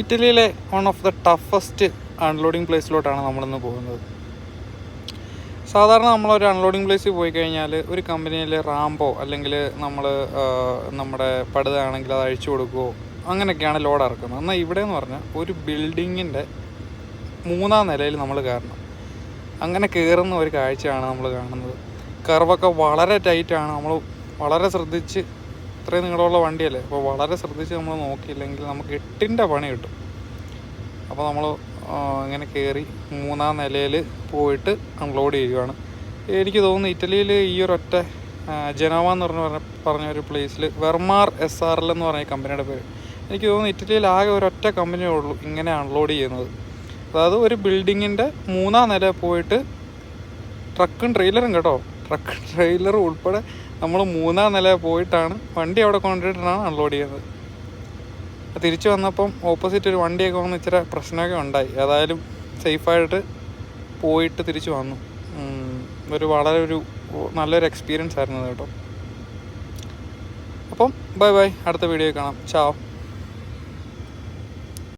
ഇറ്റലിയിലെ one of the toughest unloading പ്ലേസിലോട്ടാണ് നമ്മളിന്ന് പോകുന്നത്. സാധാരണ നമ്മളൊരു അൺലോഡിങ് പ്ലേസിൽ പോയി കഴിഞ്ഞാൽ ഒരു കമ്പനിയിൽ റാമ്പോ അല്ലെങ്കിൽ നമ്മുടെ പടുതാണെങ്കിൽ അത് അഴിച്ചു കൊടുക്കുകയോ അങ്ങനെയൊക്കെയാണ് ലോഡ് ഇറക്കുന്നത്. എന്നാൽ ഇവിടെ എന്ന് പറഞ്ഞാൽ ഒരു ബിൽഡിങ്ങിൻ്റെ 3-ാം നിലയിൽ നമ്മൾ കയറണം. അങ്ങനെ കയറുന്ന ഒരു കാഴ്ചയാണ് നമ്മൾ കാണുന്നത്. കർവൊക്കെ വളരെ ടൈറ്റാണ്. നമ്മൾ വളരെ ശ്രദ്ധിച്ച്, ഇത്രയും നീളമുള്ള വണ്ടിയല്ലേ, അപ്പോൾ വളരെ ശ്രദ്ധിച്ച് നമ്മൾ നോക്കിയില്ലെങ്കിൽ നമുക്ക് 8ൻ്റെ പണി കിട്ടും. അപ്പോൾ നമ്മൾ ഇങ്ങനെ കയറി 3-ാം നിലയിൽ പോയിട്ട് അൺലോഡ് ചെയ്യുകയാണ്. എനിക്ക് തോന്നുന്നു ഇറ്റലിയിൽ ഈ ഒരൊറ്റ ജനോവ എന്ന് പറഞ്ഞൊരു പ്ലേസിൽ വെർമാർ SRL എന്ന് പറഞ്ഞ കമ്പനിയുടെ പേര്. എനിക്ക് തോന്നുന്നു ഇറ്റലിയിൽ ആകെ ഒരൊറ്റ കമ്പനിയേ ഉള്ളൂ ഇങ്ങനെ അൺലോഡ് ചെയ്യുന്നത്. അതായത് ഒരു ബിൽഡിങ്ങിൻ്റെ 3-ാം നില പോയിട്ട് ട്രക്കും ട്രെയിലറും ഉൾപ്പെടെ നമ്മൾ 3-ാം നില പോയിട്ടാണ് വണ്ടി അവിടെ കൊണ്ടിട്ടാണ് അൺലോഡ് ചെയ്യുന്നത്. തിരിച്ചു വന്നപ്പം ഓപ്പോസിറ്റ് ഒരു വണ്ടിയൊക്കെ വന്ന് ഇച്ചിരി പ്രശ്നമൊക്കെ ഉണ്ടായി. ഏതായാലും സേഫായിട്ട് പോയിട്ട് തിരിച്ചു വന്നു. വളരെ നല്ലൊരു എക്സ്പീരിയൻസ് ആയിരുന്നു കേട്ടോ. അപ്പം ബൈ അടുത്ത വീഡിയോ കാണാം. ചാവ്.